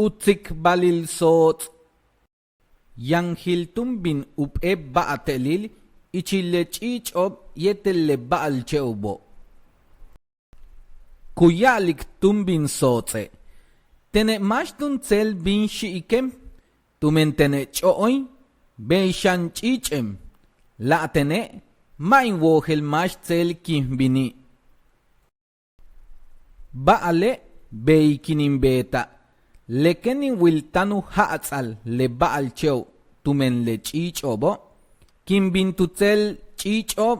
Utzik balil soot. Yanghil tumbin up'e ba'atelil ichille ch'ich'ob yetelle ba'al che'ubo. Kuyalik tumbin sootse. Tene mashtun tsel bin shi'ikem. Tumen tene ch'o'oy. Beishan ch'ich'em. La'tene ma'in wohel mash tsel kimbini. Ba'ale beikinin beta. Lekenin wiltanu ha'atzal le ba'al chew tumen le ch'ich'obo. Kimbin tutsel ch'ich'ob.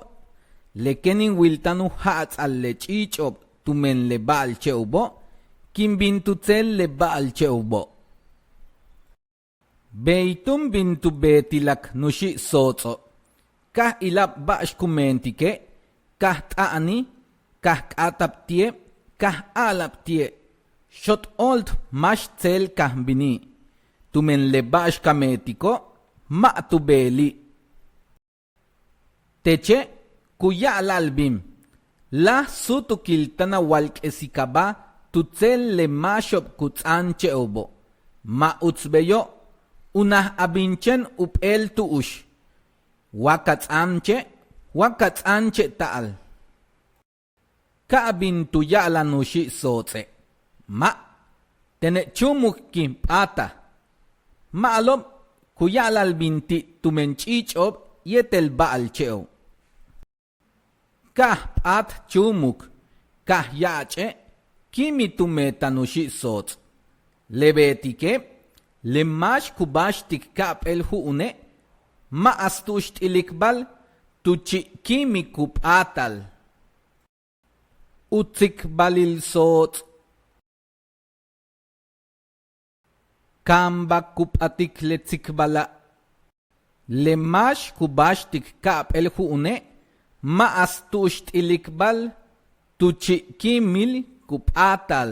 Lekenin wiltanu ha'atzal le ch'ich'ob tumen le ba'al chewbo. Kimbin tutsel le ba'al chewbo. Beitum bintu betilak nushi sozo. Kah ilap ba'sh kumentike. Kah ta'ani. Kah k'ataptie. Kah alaptie. Shot old mash tsel kahbini. Tumen le ba'sh kametiko. Ma'tu beli. Teche kuya alalbim. La sutukiltana walk esikaba tutsel le mashop kutzan cheobo. Ma utzbeyo unah abinchen upel tuush. Wakatzanche taal. Kaabin tuya alanushi sootse. Ma tene chumuki pata. Ma alob kuya alalbinti tumenchichob yetel ba'al cheo. Kah pat chumuk, kah yache, kimi tumetanushi sots. Lebetike, le mash kubashtik kap el huune, ma astusht ilikbal, tuchi kimi kupatal. Utzik balil sots. Kamba kupatik letzikbala. Le mash kubashtik kap el huune, ma astusht ilikbal tuchi kimil kupatal.